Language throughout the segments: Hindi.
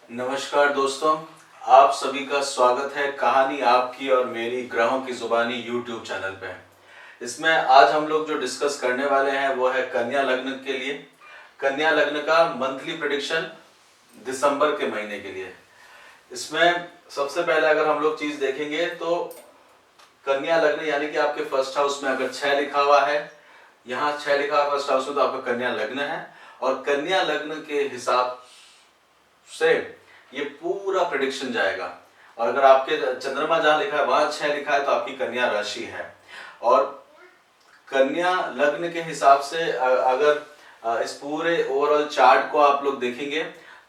नमस्कार दोस्तों, आप सभी का स्वागत है कहानी आपकी और मेरी ग्रहों की जुबानी यूट्यूब चैनल पे। इसमें आज हम लोग जो डिस्कस करने वाले हैं वो है कन्या लग्न के लिए, कन्या लग्न का मंथली प्रेडिक्शन दिसंबर के महीने के लिए। इसमें सबसे पहले अगर हम लोग चीज देखेंगे तो कन्या लग्न यानी कि आपके फर्स्ट हाउस में अगर 6 लिखा हुआ है, यहाँ 6 लिखा हुआ फर्स्ट हाउस में, तो आपका कन्या लग्न है। और कन्या लग्न के हिसाब से ये पूरा प्रेडिक्शन जाएगा। और अगर आपके चंद्रमा जहां लिखा है वहां 6 लिखा है तो आपकी कन्या राशि है। और कन्या लग्न के हिसाब से अगर इस पूरे ओवरऑल चार्ट को आप लोग देखेंगे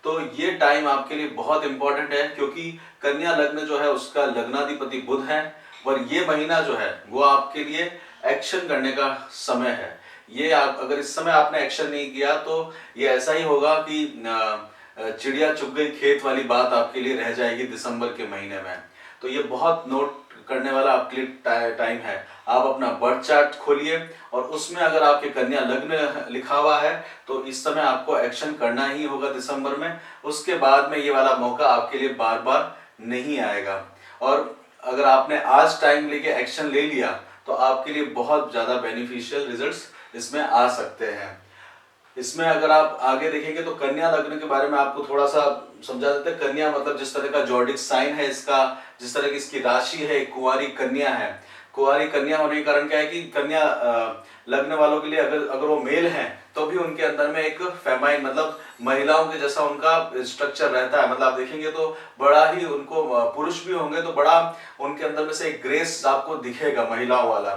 तो ये टाइम आपके लिए बहुत इंपॉर्टेंट है, क्योंकि कन्या लग्न जो है उसका लग्नाधिपति बुध है। और ये महीना जो है वो आपके लिए एक्शन करने का समय है। ये आप अगर इस समय आपने एक्शन नहीं किया तो ये ऐसा ही होगा कि चिड़िया चुग गई खेत वाली बात आपके लिए रह जाएगी दिसंबर के महीने में। तो ये बहुत नोट करने वाला आपके लिए टाइम है। आप अपना बर्थ चार्ट खोलिए और उसमें अगर आपके कन्या लग्न लिखा हुआ है तो इस समय आपको एक्शन करना ही होगा दिसंबर में। उसके बाद में ये वाला मौका आपके लिए बार बार नहीं आएगा। और अगर आपने आज टाइम लेके एक्शन ले लिया तो आपके लिए बहुत ज्यादा बेनिफिशियल रिजल्ट्स इसमें आ सकते हैं। इसमें अगर आप आगे देखेंगे तो कन्या लग्न के बारे में आपको थोड़ा सा समझा देते हैं। कन्या मतलब जिस तरह का जॉडिक साइन है इसका, जिस तरह की इसकी राशि है, कुंवारी कन्या है। कुंवारी कन्या होने के कारण क्या है कि कन्या लग्न वालों के लिए अगर अगर वो मेल हैं तो भी उनके अंदर में एक फेमाइन मतलब महिलाओं के जैसा उनका स्ट्रक्चर रहता है। मतलब आप देखेंगे तो बड़ा ही उनको, पुरुष भी होंगे तो बड़ा उनके अंदर में से एक ग्रेस आपको दिखेगा महिलाओं वाला।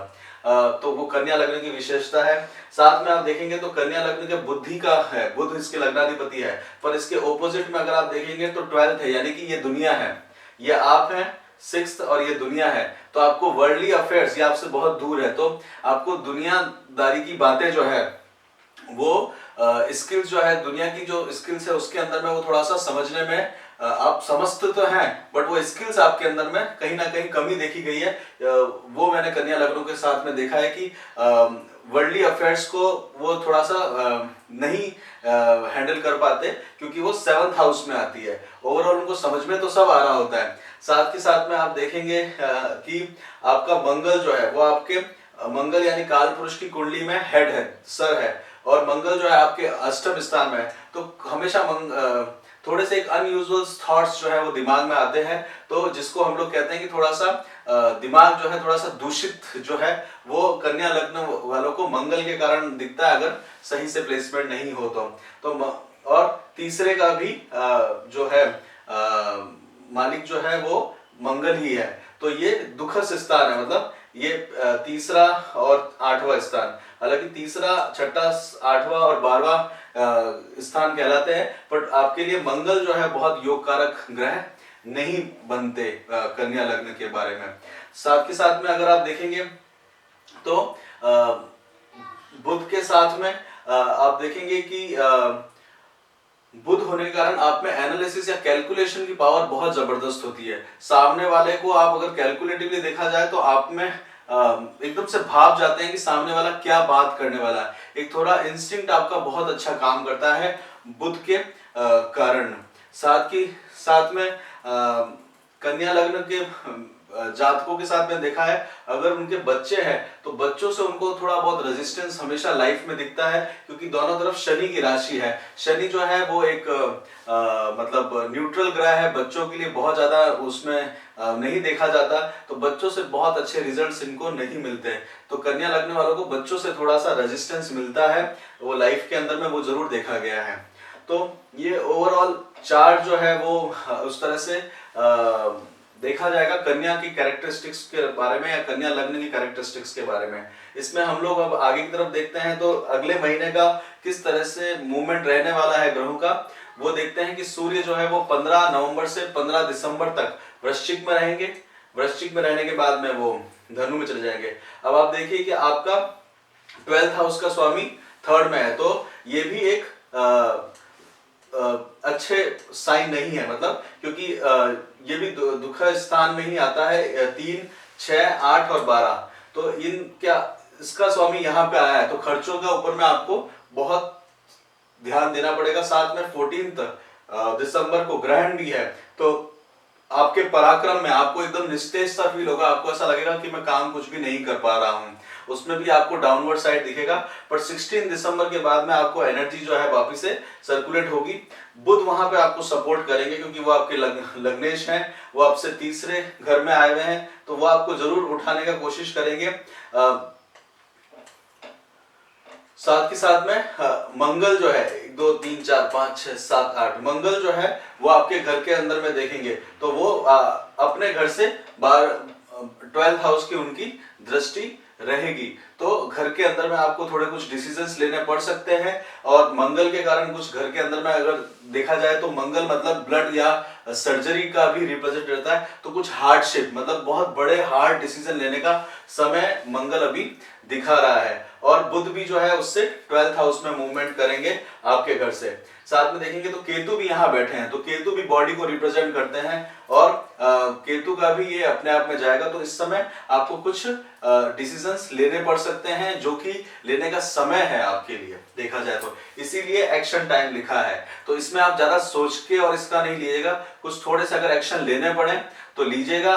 तो वो कन्या लग्न की विशेषता है। साथ में आप देखेंगे तो कन्या लग्न के बुद्धि का है, बुध इसके लग्नाधिपति है। पर इसके ऑपोजिट में अगर आप देखेंगे तो 12th है, यानी कि ये दुनिया है, ये आप हैं 6th और ये दुनिया है। तो आपको वर्ल्डली अफेयर्स ये आपसे बहुत दूर है, तो आपको दुनियादारी की बातें जो है वो स्किल्स जो है, दुनिया की जो स्किल्स है उसके अंदर में वो थोड़ा सा समझने में आप समझते तो हैं, बट वो स्किल्स आपके अंदर में कहीं ना कहीं कमी देखी गई है। वो मैंने कन्या लग्नों के साथ में देखा है कि वर्ल्डली अफेयर्स को वो थोड़ा सा नहीं हैंडल कर पाते, क्योंकि वो 7th हाउस में आती है। ओवरऑल उनको समझ में तो सब आ रहा होता है। साथ के साथ में आप देखेंगे कि आपका मंगल जो है वो आपके मंगल यानी काल पुरुष की कुंडली में हेड है, सर है। और मंगल जो है आपके अष्टम स्थान में है। तो हमेशा थोड़े से एक अनयूजुअल थॉट्स जो है वो दिमाग में आते हैं। तो जिसको हम लोग कहते हैं कि थोड़ा सा दिमाग जो है थोड़ा सा दूषित जो है वो कन्या लग्न वालों को मंगल के कारण दिखता है, अगर सही से प्लेसमेंट नहीं हो तो और तीसरे का भी जो है मालिक जो है वो मंगल ही है। तो ये दुखद स्थान है, मतलब ये तीसरा और 8वां स्थान, हालांकि तीसरा, छठा, 8वां और 12वां स्थान कहलाते हैं। बट आपके लिए मंगल जो है बहुत योग कारक ग्रह नहीं बनते कन्या लग्न के बारे में। साथ के साथ में अगर आप देखेंगे तो बुध के साथ में आप देखेंगे कि बुध होने के कारण आप में एनालिसिस या कैलकुलेशन की पावर बहुत जबरदस्त होती है। सामने वाले को आप अगर कैलकुलेटिवली देखा जाए तो आप में एकदम से भाप जाते हैं कि सामने वाला क्या बात करने वाला है। एक थोड़ा इंस्टिंक्ट आपका बहुत अच्छा काम करता है बुध के कारण। साथ में कन्या लग्न के जातकों के साथ में देखा है, अगर उनके बच्चे हैं तो बच्चों से उनको थोड़ा बहुत रेजिस्टेंस हमेशा लाइफ में दिखता है, क्योंकि दोनों तरफ शनि की राशि है। शनि जो है वो एक मतलब न्यूट्रल ग्रह है, बच्चों के लिए बहुत ज्यादा उसमें नहीं देखा जाता। तो बच्चों से बहुत अच्छे रिजल्ट्स इनको नहीं मिलते। तो कन्या लगने वालों को बच्चों से थोड़ा सा रेजिस्टेंस मिलता है, वो लाइफ के अंदर में वो जरूर देखा गया है। तो ये ओवरऑल चार्ट जो है वो उस तरह से देखा जाएगा कन्या की कैरेक्टरिस्टिक्स के बारे में या कन्या लग्न की कैरेक्टरिस्टिक्स के बारे में। इसमें हम लोग अब आगे की तरफ देखते हैं तो अगले महीने का किस तरह से मूवमेंट रहने वाला है ग्रहों का, वो देखते हैं कि सूर्य जो है वो 15 नवंबर से 15 दिसंबर तक वृश्चिक में रहेंगे। वृश्चिक में रहने के बाद में वो धनु में चले जाएंगे। अब आप देखिए कि आपका 12th हाउस का स्वामी 3rd में है, तो ये भी एक अच्छे साइन नहीं है, मतलब क्योंकि ये भी दुखद स्थान में ही आता है, 3, 6, 8 और 12। तो इन क्या इसका स्वामी यहाँ पे आया है, तो खर्चों के ऊपर में आपको बहुत ध्यान देना पड़ेगा। साथ में 14th दिसंबर को ग्रहण भी है, तो आपके पराक्रम में आपको एकदम निस्तेज सा फील होगा, आपको ऐसा लगेगा कि मैं काम कुछ भी नहीं कर पा रहा हूँ, उसमें भी आपको डाउनवर्ड साइड दिखेगा। पर 16 दिसंबर के बाद में आपको एनर्जी जो है वापस से सर्कुलेट होगी। बुध वहां पे आपको सपोर्ट करेंगे क्योंकि वो आपके लग्नेश हैं, वो आपसे तीसरे घर में आए हुए हैं, तो वो आपको जरूर उठाने का कोशिश करेंगे। साथ के साथ में मंगल जो है 1 2 3 4 5 6 7 8 मंगल जो है वो आपके घर के अंदर में देखेंगे, तो वो अपने घर से 12th हाउस की उनकी दृष्टि रहेगी, तो घर के अंदर में आपको थोड़े कुछ डिसीजंस लेने पड़ सकते हैं। और मंगल के कारण कुछ घर के अंदर में अगर देखा जाए तो मंगल मतलब ब्लड या सर्जरी का भी रिप्रेजेंट रहता है, तो कुछ हार्डशिप मतलब बहुत बड़े हार्ड डिसीजन लेने का समय मंगल अभी दिखा रहा है। और बुध भी जो है उससे 12th हाउस में मूवमेंट करेंगे आपके घर से। साथ में देखेंगे तो केतु भी यहाँ बैठे हैं, तो केतु भी बॉडी को रिप्रेजेंट करते हैं, और केतु का भी ये अपने आप में जाएगा, तो इस समय आपको कुछ डिसीजंस लेने पड़ सकते हैं जो कि लेने का समय है आपके लिए देखा जाए तो, इसीलिए एक्शन टाइम लिखा है। तो इसमें आप ज्यादा सोच के और इसका नहीं लीजिएगा, कुछ थोड़े से अगर एक्शन लेने पड़े तो लीजिएगा,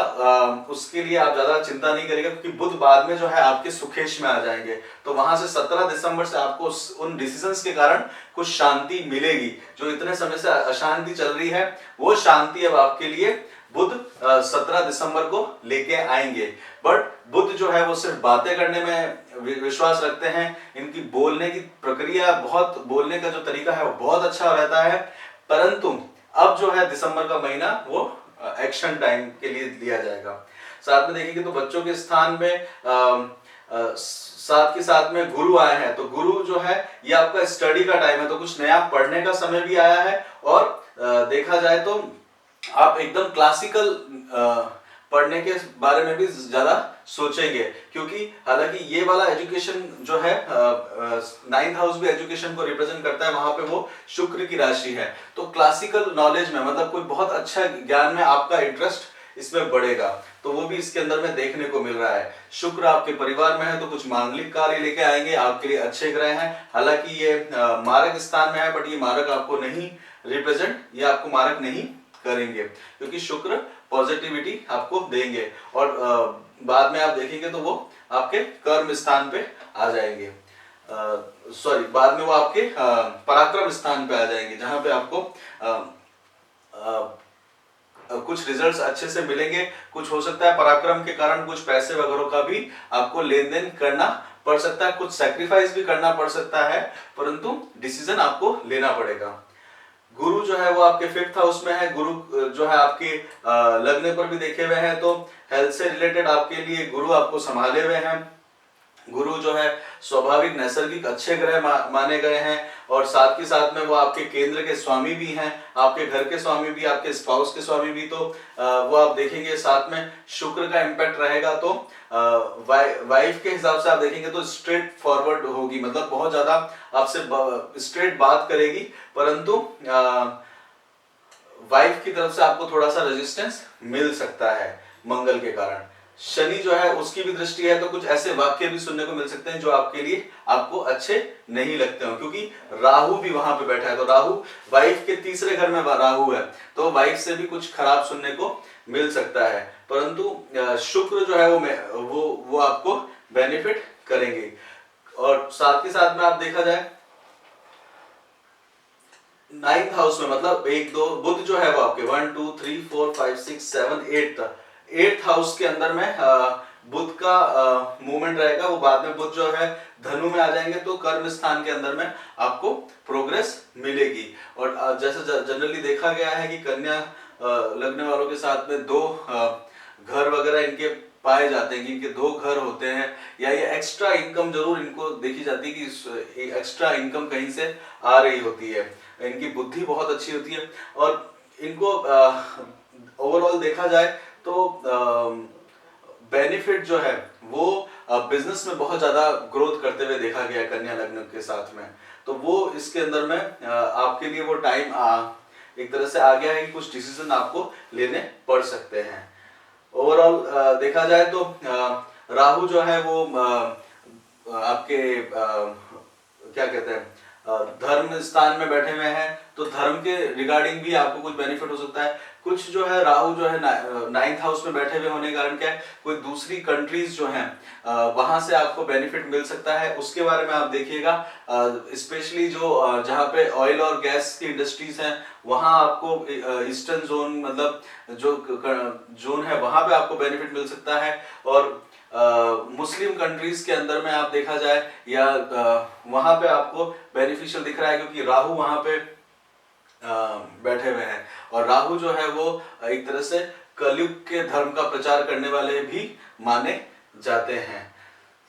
उसके लिए आप ज्यादा चिंता नहीं करिएगा, क्योंकि बुध बाद में जो है आपके सुखेश में आ जाएंगे, तो वहां से 17 दिसंबर से आपको उन डिसीजंस के कारण कुछ शांति मिलेगी। जो इतने समय से अशांति चल रही है वो शांति अब आपके लिए बुध 17 दिसंबर को लेके आएंगे। बट बुध जो है वो सिर्फ बातें करने में विश्वास रखते हैं, इनकी बोलने की प्रक्रिया, बहुत बोलने का जो तरीका है वो बहुत अच्छा रहता है, परंतु अब जो है दिसंबर का महीना वो एक्शन टाइम के लिए लिया जाएगा। साथ में देखेंगे तो बच्चों के स्थान में साथ के साथ में गुरु आए हैं, तो गुरु जो है ये आपका स्टडी का टाइम है, तो कुछ नया पढ़ने का समय भी आया है। और देखा जाए तो आप एकदम क्लासिकल पढ़ने के बारे में भी ज्यादा सोचेंगे, क्योंकि हालांकि ये वाला एजुकेशन जो है 9th हाउस भी एजुकेशन को रिप्रेजेंट करता है, वहां पे वो शुक्र की राशि है, तो क्लासिकल नॉलेज में मतलब कोई बहुत अच्छा ज्ञान में आपका इंटरेस्ट इसमें बढ़ेगा, तो वो भी इसके अंदर में देखने को मिल रहा है। शुक्र आपके परिवार में है, तो कुछ मांगलिक कार्य लेके आएंगे, आपके लिए अच्छे ग्रह हैं। हालांकि ये मारक स्थान में है, बट ये मारक आपको नहीं रिप्रेजेंट, ये आपको मारक नहीं करेंगे, क्योंकि शुक्र पॉजिटिविटी आपको देंगे। और बाद में आप देखेंगे तो वो आपके कर्म स्थान पे आ जाएंगे, सॉरी बाद में वो आपके पराक्रम स्थान पे आ जाएंगे, जहां पे आपको कुछ रिजल्ट्स अच्छे से मिलेंगे। कुछ हो सकता है पराक्रम के कारण कुछ पैसे वगैरह का भी आपको लेन देन करना पड़ सकता है, कुछ सैक्रिफाइस भी करना पड़ सकता है, परंतु डिसीजन आपको लेना पड़ेगा। गुरु जो है वो आपके 5th हाउस में है, गुरु जो है आपके लग्न पर भी देखे हुए हैं, तो हेल्थ से रिलेटेड आपके लिए गुरु आपको संभाले हुए हैं। गुरु जो है स्वाभाविक नैसर्गिक अच्छे ग्रह माने गए हैं, और साथ के साथ में वो आपके केंद्र के स्वामी भी हैं, आपके घर के स्वामी भी, आपके स्पाउस के स्वामी भी, तो वो आप देखेंगे साथ में शुक्र का इम्पैक्ट रहेगा, तो वाइफ के हिसाब से आप देखेंगे तो स्ट्रेट फॉरवर्ड होगी, मतलब बहुत ज्यादा आपसे स्ट्रेट बात करेगी, परंतु वाइफ की तरफ से आपको थोड़ा सा रेजिस्टेंस मिल सकता है मंगल के कारण। शनि जो है उसकी भी दृष्टि है, तो कुछ ऐसे वाक्य भी सुनने को मिल सकते हैं जो आपके लिए आपको अच्छे नहीं लगते हो, क्योंकि राहु भी वहां पे बैठा है, तो राहु वाइफ के तीसरे घर में राहु है, तो वाइफ से भी कुछ खराब सुनने को मिल सकता है, परंतु शुक्र जो है वो आपको बेनिफिट करेंगे। और साथ के साथ में आप देखा जाए 9th हाउस में मतलब 1 2 बुध जो है वो आपके 1 2 3 4 5 6 7 8th हाउस के अंदर में बुध का मूवमेंट रहेगा। वो बाद में बुध जो है धनु में आ जाएंगे, तो कर्म स्थान के अंदर में आपको प्रोग्रेस मिलेगी। और जैसे जनरली देखा गया है कि कन्या लगने वालों के साथ में 2 घर वगैरह इनके पाए जाते हैं, कि इनके 2 घर होते हैं, या ये एक्स्ट्रा इनकम जरूर इनको देखी जाती है कि एक्स्ट्रा इनकम कहीं से आ रही होती है। इनकी बुद्धि बहुत अच्छी होती है, और इनको ओवरऑल देखा जाए तो बेनिफिट जो है वो बिजनेस में बहुत ज्यादा ग्रोथ करते हुए देखा गया कन्या लग्न के साथ में, तो वो इसके अंदर में आपके लिए वो टाइम एक तरह से आ गया है कि कुछ डिसीजन आपको लेने पड़ सकते हैं। ओवरऑल देखा जाए तो राहु जो है वो आपके क्या कहते हैं धर्म स्थान में बैठे हुए हैं तो धर्म के रिगार्डिंग भी आपको कुछ बेनिफिट हो सकता है। कुछ जो है राहु जो है 9th हाउस में बैठे हुए होने के कारण क्या है, कोई दूसरी कंट्रीज जो हैं वहां से आपको बेनिफिट मिल सकता है, उसके बारे में आप देखिएगा। स्पेशली जो जहाँ पे ऑयल और गैस की इंडस्ट्रीज हैं वहां आपको ईस्टर्न जोन मतलब जो जोन है वहां पे आपको बेनिफिट मिल सकता है। और मुस्लिम कंट्रीज के अंदर में आप देखा जाए या वहां पे आपको बेनिफिशियल दिख रहा है क्योंकि राहु वहां पे बैठे हुए हैं। और राहु जो है वो एक तरह से कलयुग के धर्म का प्रचार करने वाले भी माने जाते हैं।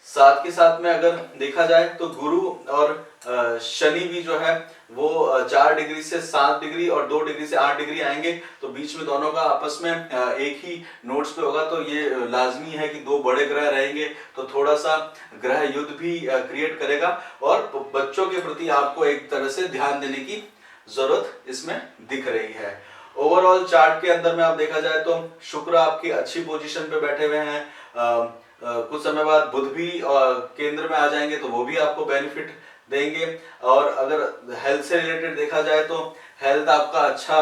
साथ के साथ में अगर देखा जाए तो गुरु और शनि भी जो है वो 4 डिग्री से 7 डिग्री और 2 डिग्री से 8 डिग्री आएंगे, तो बीच में दोनों का आपस में एक ही नोट्स पे होगा। तो ये लाजमी है कि 2 बड़े ग्रह रहेंगे तो थोड़ा सा ग्रह युद्ध भी क्रिएट करेगा और बच्चों के प्रति आपको एक तरह से ध्यान देने की जरूरत इसमें दिख रही है। ओवरऑल चार्ट के अंदर में आप देखा जाए तो शुक्र आपकी अच्छी पोजीशन पे बैठे हुए हैं। कुछ समय बाद बुध भी केंद्र में आ जाएंगे तो वो भी आपको बेनिफिट देंगे। और अगर हेल्थ से रिलेटेड देखा जाए तो हेल्थ आपका अच्छा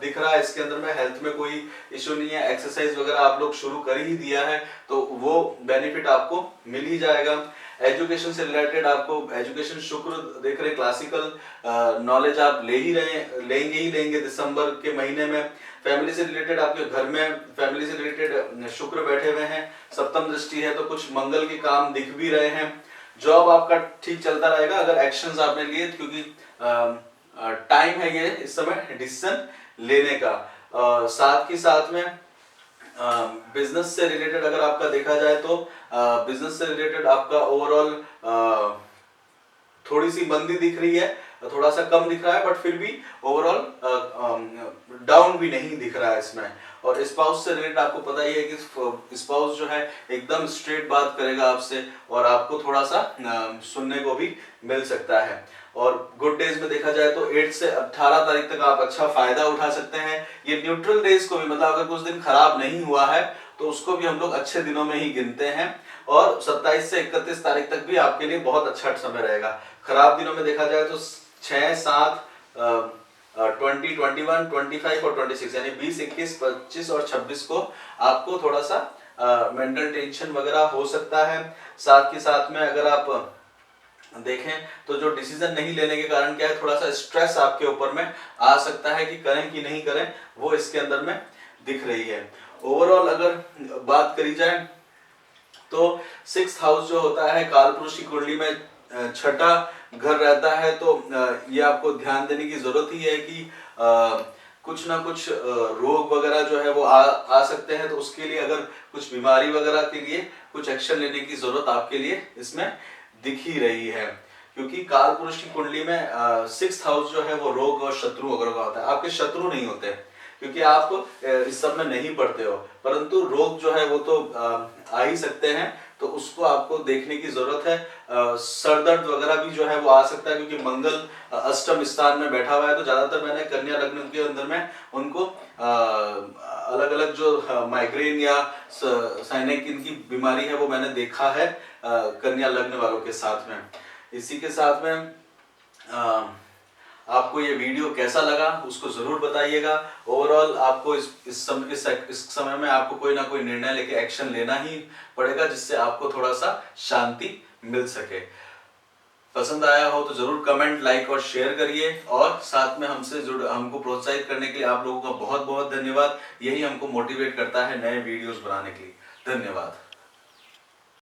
दिख रहा है। इसके अंदर में हेल्थ में कोई इश्यू नहीं है, एक्सरसाइज वगैरह आप लोग शुरू कर ही दिया है तो वो बेनिफिट आपको मिल ही जाएगा। एजुकेशन से रिलेटेड आपको एजुकेशन शुक्र देख रहे, क्लासिकल नॉलेज आप लेंगे ही लेंगे दिसंबर के महीने में। फैमिली से रिलेटेड आपके घर में फैमिली से रिलेटेड शुक्र बैठे हुए हैं, सप्तम दृष्टि है तो कुछ मंगल के काम दिख भी रहे हैं। जॉब आपका ठीक चलता रहेगा अगर एक्शंस आपने लिए, क्योंकि टाइम है ये इस समय डिसीजन लेने का। साथ के साथ में बिजनेस से रिलेटेड अगर आपका देखा जाए तो बिजनेस से रिलेटेड आपका ओवरऑल थोड़ी सी मंदी दिख रही है, थोड़ा सा कम दिख रहा है, बट फिर भी ओवरऑल डाउन भी नहीं दिख रहा है इसमें। और स्पाउस से रिलेटेड आपको पता ही है कि स्पाउस जो है एकदम स्ट्रेट बात करेगा आपसे और आपको थोड़ा सा सुनने को भी मिल सकता है। और गुड डेज में देखा जाए तो 8 से 18 तारीख तक आप अच्छा फायदा उठा सकते हैं। ये न्यूट्रल डेज को भी मतलब अगर कुछ दिन खराब नहीं हुआ है तो उसको भी हम लोग अच्छे दिनों में ही गिनते हैं। और 27 से 31 तारीख तक भी आपके लिए बहुत अच्छा समय रहेगा। खराब दिनों में देखा जाए तो 6, 7, 20, 21, 25 और 26 यानी 20, 21, 25 और 26 को आपको थोड़ा सा मेंटल टेंशन वगैरह हो सकता है। साथ के साथ में अगर आप देखें तो जो डिसीजन नहीं लेने के कारण क्या है, थोड़ा सा स्ट्रेस आपके ऊपर में आ सकता है कि करें कि नहीं करें, वो इसके अंदर में दिख रही है। ओवरऑल अगर बात करी जाए तो 6th हाउस जो होता है कालपुरुष की कुंडली में छठा घर रहता है, तो ये आपको ध्यान देने की जरूरत ही है कि कुछ ना कुछ रोग वगैरह जो है वो आ सकते हैं। तो उसके लिए अगर कुछ बीमारी वगैरह के लिए कुछ एक्शन लेने की जरूरत आपके लिए इसमें दिख ही रही है, क्योंकि कालपुरुष की कुंडली में 6th हाउस जो है वो रोग और शत्रु वगैरह का होता है। आपके शत्रु नहीं होते क्योंकि आप इस सब में नहीं पढ़ते हो, परंतु रोग जो है वो तो आ ही सकते हैं, तो उसको आपको देखने की जरूरत है। सर दर्द वगैरह भी जो है वो आ सकता है क्योंकि मंगल अष्टम स्थान में बैठा हुआ है। तो ज्यादातर मैंने कन्या लग्न के अंदर में उनको अलग अलग जो माइग्रेन या साइनेक इनकी बीमारी है वो मैंने देखा है कन्या लग्न वालों के साथ में। इसी के साथ में आपको ये वीडियो कैसा लगा उसको जरूर बताइएगा। ओवरऑल आपको इस समय में आपको कोई ना कोई निर्णय लेके एक्शन लेना ही पड़ेगा जिससे आपको थोड़ा सा शांति मिल सके। पसंद आया हो तो जरूर कमेंट, लाइक और शेयर करिए। और साथ में हमको प्रोत्साहित करने के लिए आप लोगों का बहुत बहुत धन्यवाद। यही हमको मोटिवेट करता है नए वीडियोस बनाने के लिए। धन्यवाद।